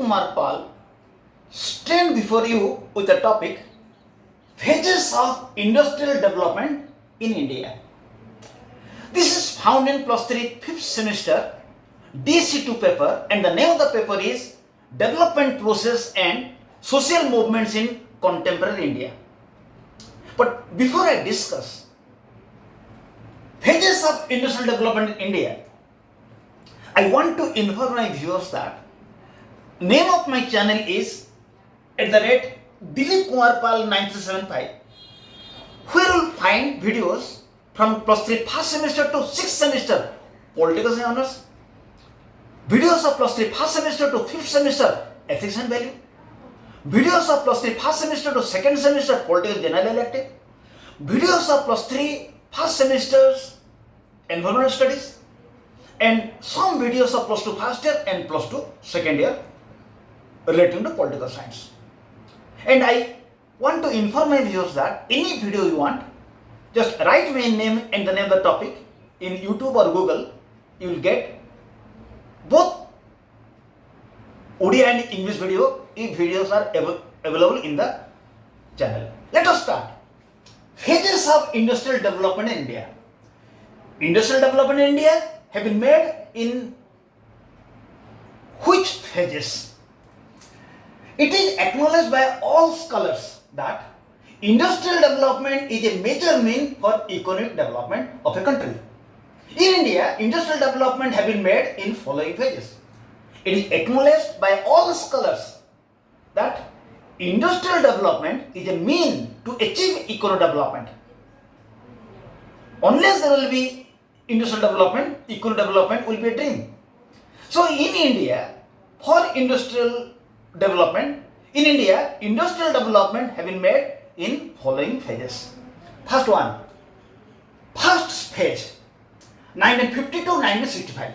Kumar Pal stand before you with the topic Phases of Industrial Development in India. This is found in +3 5th semester DSE-2 paper, and the name of the paper is Development Process and Social Movements in Contemporary India. But before I discuss Phases of Industrial Development in India, I want to inform my viewers that name of my channel is Dilip Kumar Pal 9375, where you will find videos from +3 1st semester to 6th semester Political Science Honours, videos of +3 1st semester to 5th semester Ethics and Value, videos of +3 1st semester to 2nd semester Political General Elective, videos of +3 1st semesters Environmental Studies, and some videos of +2 first year and +2 second year relating to political science. And I want to inform my viewers that any video you want, just write my name and the name of the topic in YouTube or Google. You will get both Odia and English video if videos are available in the channel. Let us start. Phases of industrial development in India. Industrial development in India have been made in which phases? It is acknowledged by all scholars that industrial development is a major means for economic development of a country. In India, industrial development have been made in following phases. It is acknowledged by all scholars that industrial development is a means to achieve economic development. Unless there will be industrial development, economic development will be a dream. So in India, for industrial development, industrial development have been made in following phases. First one, first phase, 1950 to 1965.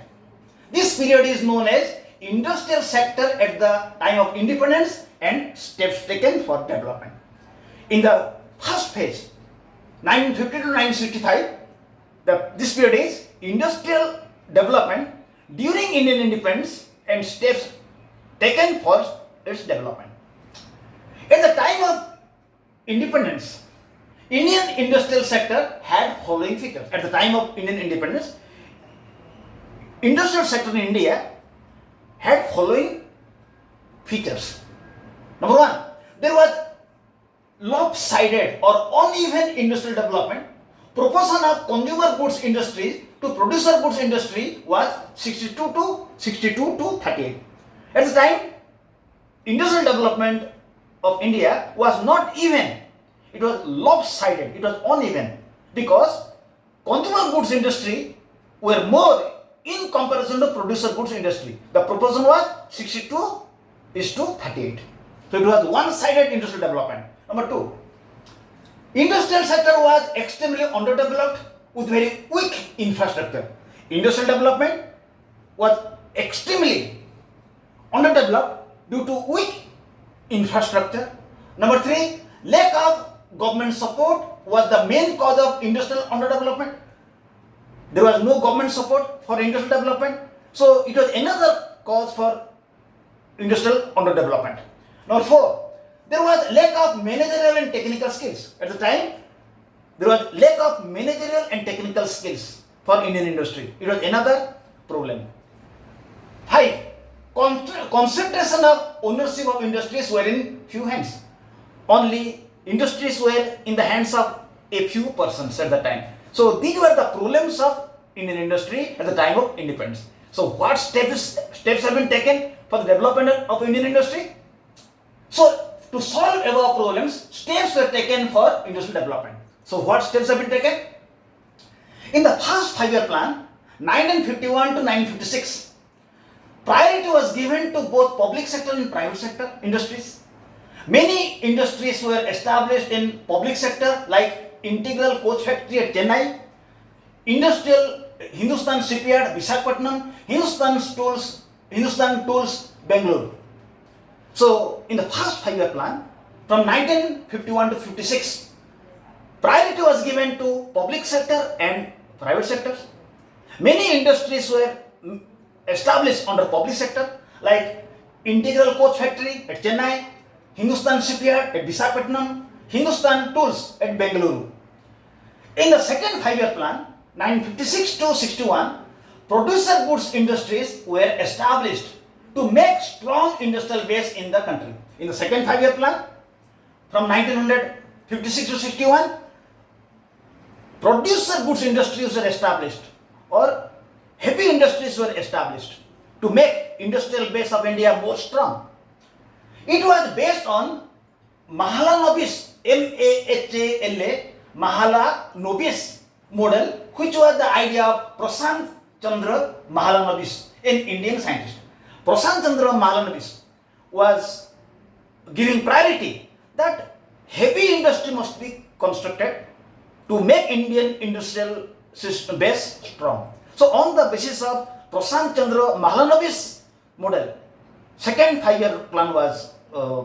This period is known as industrial sector at the time of independence and steps taken for development. In the first phase, 1950 to 1965, this period is industrial development during Indian independence and steps taken for its development. At the time of independence, Indian industrial sector had following features. At the time of Indian independence, industrial sector in India had following features. Number one, there was lopsided or uneven industrial development. Proportion of consumer goods industry to producer goods industry was 62 to 38. At the time, industrial development of India was not even. It was lopsided, it was uneven, because consumer goods industry were more in comparison to producer goods industry. The proportion was 62 is to 38. So it was one-sided industrial development. Number two, industrial sector was extremely underdeveloped with very weak infrastructure. Industrial development was extremely underdeveloped due to weak infrastructure. Number three, lack of government support was the main cause of industrial underdevelopment. There was no government support for industrial development, so it was another cause for industrial underdevelopment. Number four, there was lack of managerial and technical skills. At the time, there was lack of managerial and technical skills for Indian industry. It was another problem. 5. Concentration of ownership of industries were in few hands. Only industries were in the hands of a few persons at the time. So these were the problems of Indian industry at the time of independence. So what steps have been taken for the development of Indian industry? So to solve above problems, steps were taken for industrial development. So what steps have been taken? In the first 5-year plan, 1951 to 1956, priority was given to both public sector and private sector industries. Many industries were established in public sector like Integral Coach Factory at Chennai, Industrial Hindustan Shipyard Visakhapatnam, Hindustan Tools Bangalore. So in the first 5-year plan, from 1951 to 56, priority was given to public sector and private sectors. Many industries were established under public sector like Integral Coach Factory at Chennai, Hindustan Shipyard at Visakhapatnam, Hindustan Tools at Bengaluru. In the second 5-year plan, 1956 to 61, producer goods industries were established to make strong industrial base in the country. In the second 5-year plan, from 1956 to 61, producer goods industries were established or heavy industries were established to make industrial base of India more strong. It was based on Mahalanobis, M-A-H-A-L-A, Mahalanobis model, which was the idea of Prashant Chandra Mahalanobis, an Indian scientist. Prashant Chandra Mahalanobis was giving priority that heavy industry must be constructed to make Indian industrial system base strong. So on the basis of Prashant Chandra Mahalanobis model, second 5-year plan was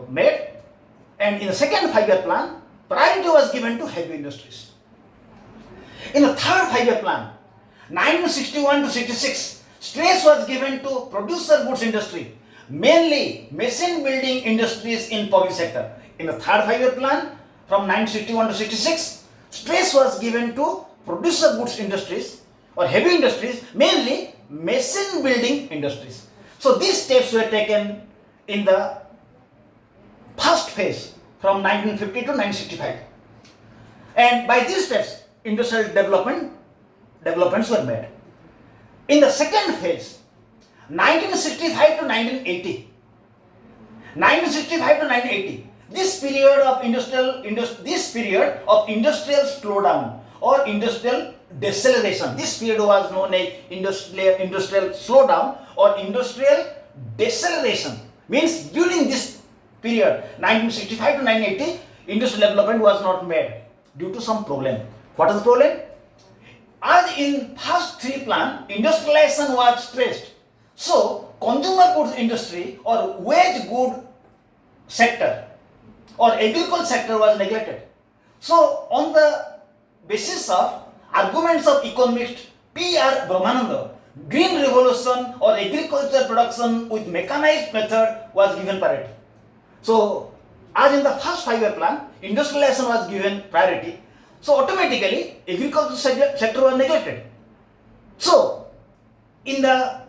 made, and in the second 5-year plan, priority was given to heavy industries. In the third 5-year plan, 1961 to 66, stress was given to producer goods industry, mainly machine building industries in public sector. In the third 5-year plan, from 1961 to 66, stress was given to producer goods industries or heavy industries, mainly machine building industries. So these steps were taken in the first phase from 1950 to 1965. And by these steps, industrial developments were made. In the second phase, 1965 to 1980, this period of industrial slowdown or industrial deceleration. This period was known as industrial slowdown or industrial deceleration. Means during this period, 1965 to 1980, industrial development was not made due to some problem. What is the problem? As in first 3 plan, industrialization was stressed. So, consumer goods industry or wage good sector or agricultural sector was neglected. So, on the basis of arguments of economist P.R. Brahmananda, green revolution or agricultural production with mechanized method was given priority. So, as in the first 5-year plan, industrialization was given priority. So, automatically, agricultural sector was neglected. So, in the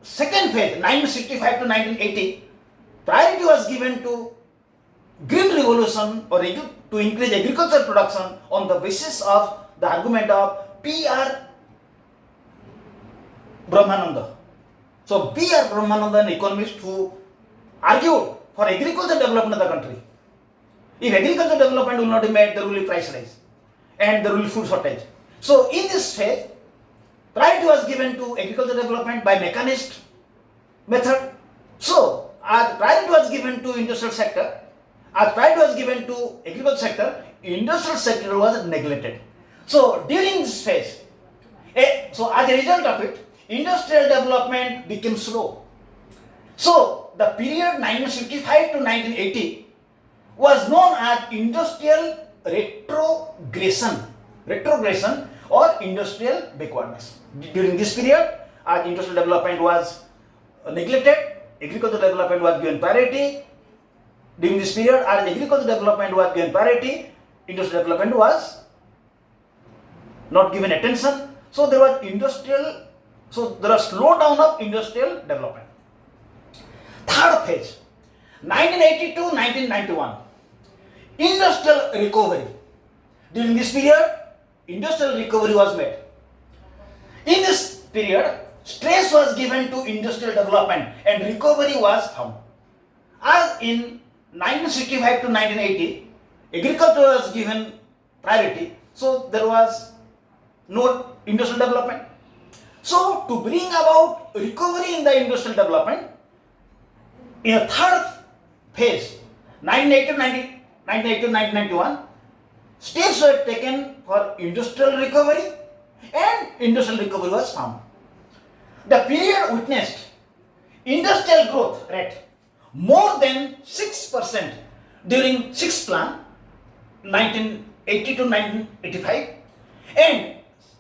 second phase, 1965 to 1980, priority was given to green revolution or to increase agricultural production on the basis of the argument of P.R. Brahmananda. So, P.R. Brahmananda, an economist who argued for agricultural development of the country. If agricultural development will not be made, there will be price rise and there will be food shortage. So, in this phase, priority was given to agricultural development by mechanist method. So, as priority was given to industrial sector, as priority was given to agricultural sector, industrial sector was neglected. So, during this phase, so as a result of it, industrial development became slow. So, the period 1955 to 1980 was known as industrial retrogression or industrial backwardness. During this period, as industrial development was neglected, agricultural development was given priority. During this period, as agricultural development was given priority, industrial development was not given attention. So there was slowdown of industrial development. Third phase, 1980 to 1991, industrial recovery. During this period, industrial recovery was made. In this period, stress was given to industrial development and recovery was found. As in 1965 to 1980, agriculture was given priority, so there was no industrial development. So, to bring about recovery in the industrial development, in a third phase, 1980 to 1991, steps were taken for industrial recovery and industrial recovery was found. The period witnessed industrial growth rate more than 6% during 6th plan 1980 to 1985 and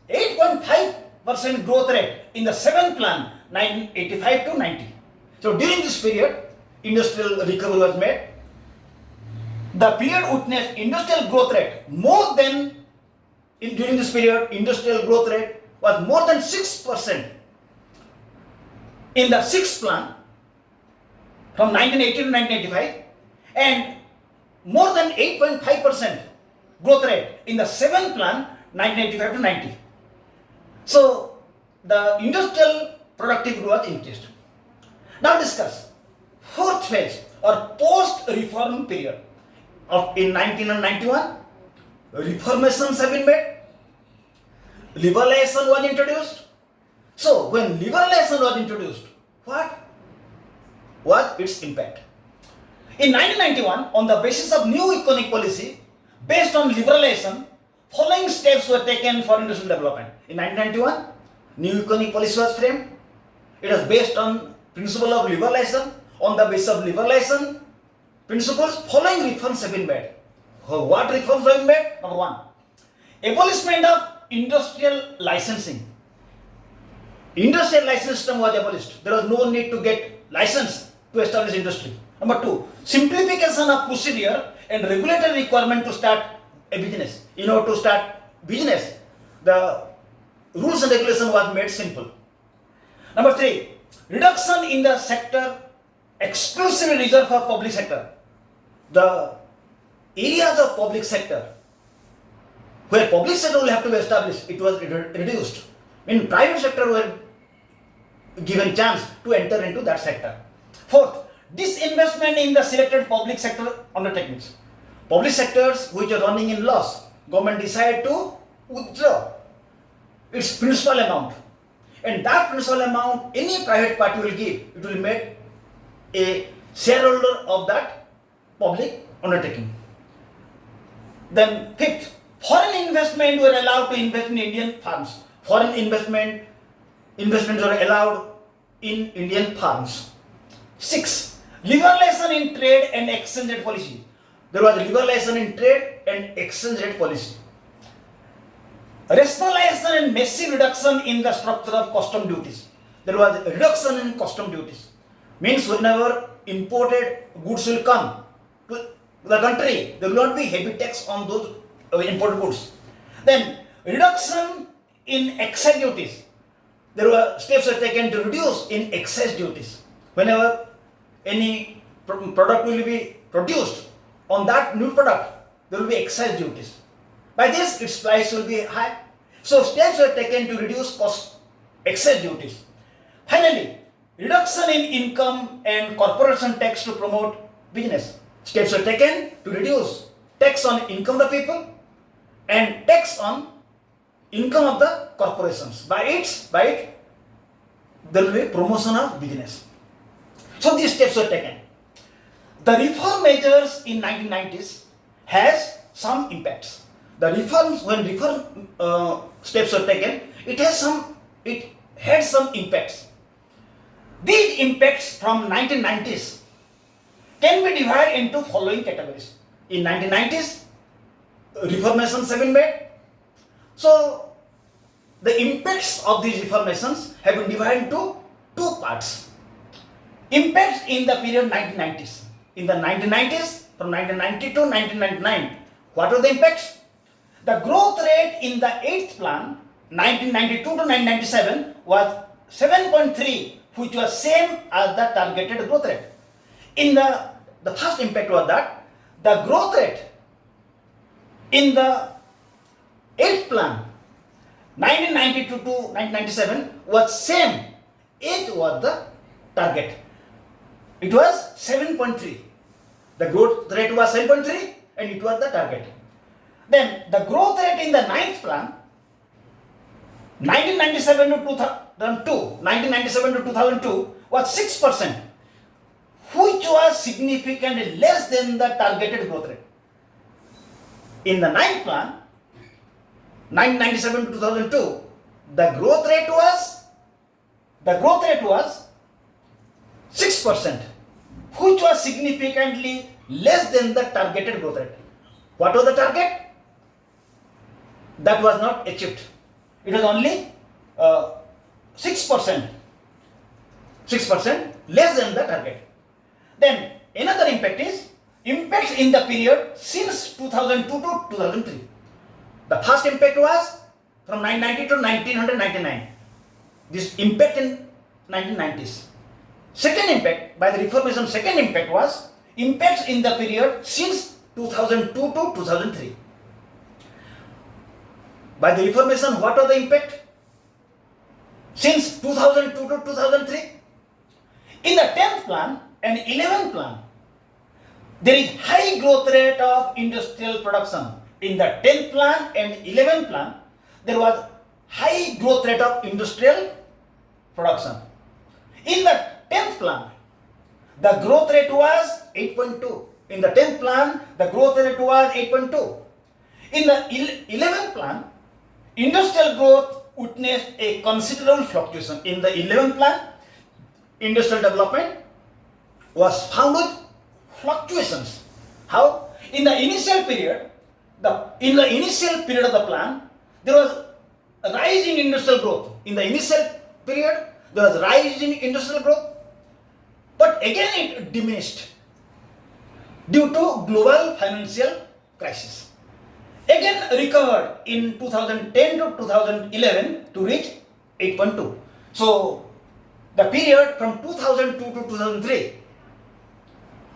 8.5% growth rate in the 7th plan 1985 to 90. So during this period, industrial recovery was made. The period witnessed industrial growth rate more than, during this period, industrial growth rate was more than 6% in the sixth plan from 1980 to 1985 and more than 8.5% growth rate in the seventh plan 1985 to 90. So the industrial productivity was increased. Now discuss fourth phase or post-reform period. In 1991, reformations have been made, liberalization was introduced. So when liberalization was introduced, what was its impact? In 1991, on the basis of new economic policy based on liberalization, following steps were taken for industrial development. In 1991, new economic policy was framed. It was based on principle of liberalization. On the basis of liberalization principles, following reforms have been made. What reforms have been made? Number one, abolishment of industrial licensing. Industrial license system was abolished. There was no need to get license to establish industry. Number two, simplification of procedure and regulatory requirement to start a business. In order to start business, the rules and regulation was made simple. Number three, reduction in the sector exclusively reserved for public sector. The areas of public sector where public sector will have to be established, it was reduced. In private sector were given chance to enter into that sector. Fourth, disinvestment in the selected public sector undertakings. Public sectors which are running in loss, government decided to withdraw its principal amount. And that principal amount, any private party will give, it will make a shareholder of that public undertaking. Then fifth, foreign investment were allowed to invest in Indian farms. Foreign investments were allowed in Indian farms. Six, liberalization in trade and exchange rate policy. There was liberalization in trade and exchange rate policy. Rationalization and massive reduction in the structure of custom duties. There was a reduction in custom duties. Means whenever imported goods will come to the country, there will not be heavy tax on those imported goods. Then reduction in excise duties. There were steps were taken to reduce in excise duties. Whenever any product will be produced, on that new product there will be excise duties. By this, its price will be high. So steps were taken to reduce excise duties. Finally, reduction in income and corporation tax to promote business. Steps were taken to reduce tax on income of the people and tax on income of the corporations. By it, there will be promotion of business. So these steps were taken. The reform measures in 1990s has some impacts. The reforms, when reform steps were taken, it had some impacts. These impacts from 1990s can be divided into following categories. In 1990s, reformations have been made. So the impacts of these reformations have been divided into two parts. Impacts in the period 1990s. In the 1990s, from 1990 to 1999, what were the impacts? The growth rate in the 8th plan, 1992 to 1997, was 7.3, which was same as the targeted growth rate. In the first impact was that the growth rate in the 8th plan, 1992 to 1997, was same. 8 was the target. It was 7.3. The growth rate was 7.3 and it was the target. Then the growth rate in the 9th plan, 1997 to 2002 was 6%, which was significantly less than the targeted growth rate. In the 9th plan, 1997 to 2002, the growth rate was 6%, which was significantly less than the targeted growth rate. What was the target? That was not achieved. It was only 6% less than the target. Then another impact is impacts in the period since 2002 to 2003. The first impact was from 1990 to 1999. This impact in 1990s. Second impact, by the reformation, second impact was impacts in the period since 2002 to 2003. By the reformation, what are the impact? Since 2002 to 2003, in the 10th plan and 11th plan, there is high growth rate of industrial production. In the 10th plan and 11th plan, there was high growth rate of industrial production. In the 10th plan, the growth rate was 8.2. In the 10th plan, the growth rate was 8.2. In the 11th plan, industrial growth witnessed a considerable fluctuation. In the 11th plan, industrial development was found with fluctuations. How? In the initial period of the plan, there was a rise in industrial growth. In the initial period, there was a rise in industrial growth, but again it diminished due to global financial crisis. Again recovered in 2010 to 2011 to reach 8.2. So the period from 2002 to 2003,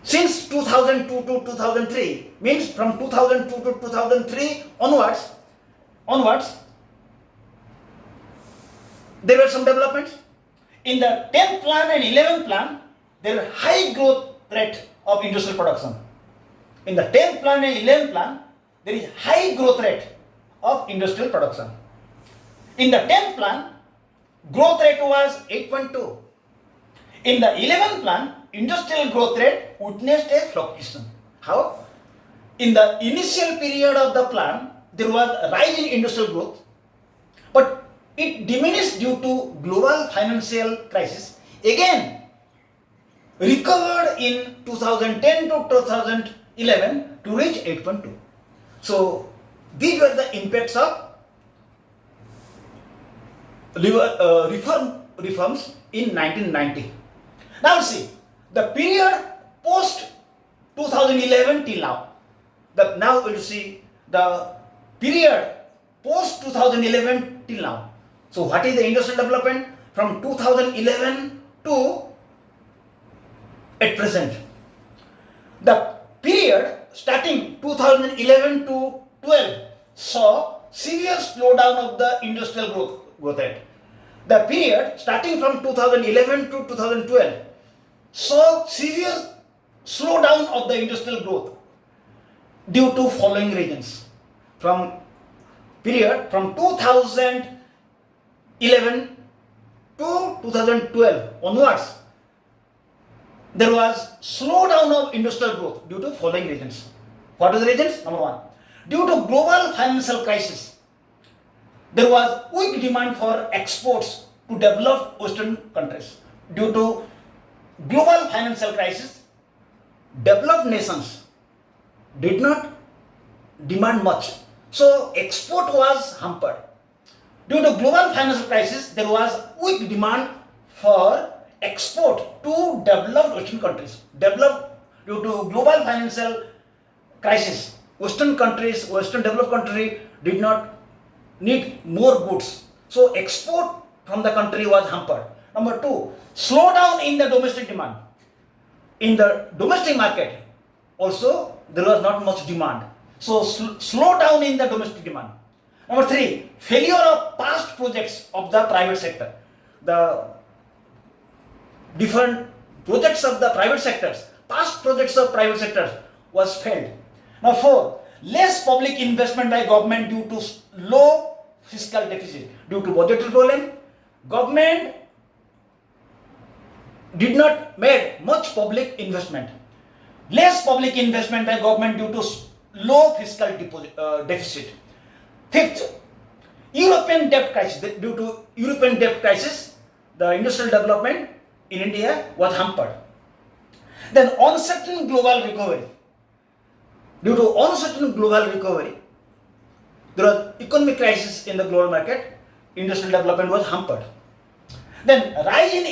since 2002 to 2003, means from 2002 to 2003 onwards, there were some developments. In the 10th plan and 11th plan, there were high growth rate of industrial production. In the 10th plan and 11th plan, there is high growth rate of industrial production. In the 10th plan, growth rate was 8.2. In the 11th plan, industrial growth rate witnessed a fluctuation. How? In the initial period of the plan, there was a rise in industrial growth, but it diminished due to global financial crisis. Again, recovered in 2010 to 2011 to reach 8.2. So these were the impacts of reforms in 1990. Now see, the period post 2011 till now. Now we'll see the period post 2011 till now. So what is the industrial development from 2011 to at present? The period starting 2011 to 12 saw severe slowdown of the industrial growth rate. The period starting from 2011 to 2012 saw severe slowdown of the industrial growth due to following reasons. From 2011 to 2012 onwards, there was slowdown of industrial growth due to following reasons. What are the reasons? Number one, due to global financial crisis, there was weak demand for exports to developed Western countries. Due to global financial crisis, developed nations did not demand much, so export was hampered. Due to global financial crisis, there was weak demand for export to developed Western countries. Developed due to global financial crisis, Western developed country did not need more goods, so export from the country was hampered. Number two, slowdown in the domestic demand. In the domestic market also there was not much demand, so slowdown in the domestic demand. Number three, failure of past projects of the private sector. The different projects of the private sectors, past projects of private sectors was failed. Now four, less public investment by government due to low fiscal deficit. Due to budgetary problem, government did not make much public investment. Less public investment by government due to low fiscal deficit. Fifth, European debt crisis. Due to European debt crisis, the industrial development in India was hampered. Then uncertain global recovery. Due to uncertain global recovery, there was economic crisis in the global market, industrial development was hampered. Then rise in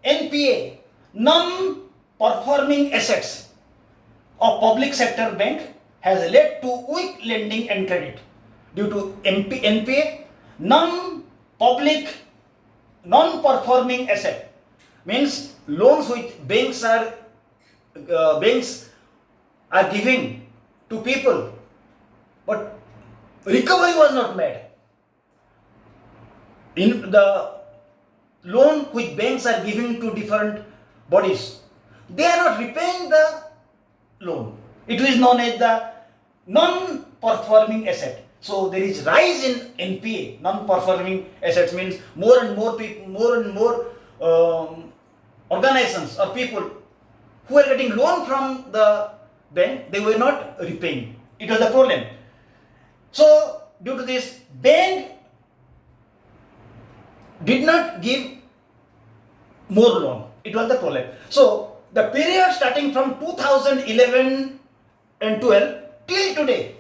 NPA, non-performing assets of public sector bank has led to weak lending and credit due to NPA, non-performing asset means loans which banks are giving to people, but recovery was not made. In the loan which banks are giving to different bodies, they are not repaying the loan. It is known as the non-performing asset. So there is rise in NPA. Non-performing assets means more and more people, more and more organizations or people who are getting loan from the bank, they were not repaying. It was the problem. So due to this, bank did not give more loan. It was the problem. So the period starting from 2011 and 12 till today,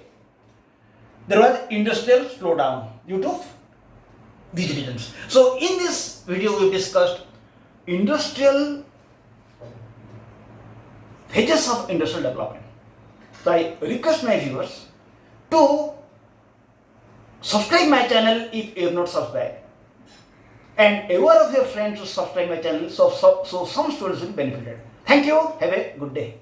there was industrial slowdown due to these reasons. So in this video we discussed industrial phases of industrial development. So I request my viewers to subscribe my channel if you have not subscribed, and aware of your friends to subscribe my channel so some students will benefit. Thank you. Have a good day.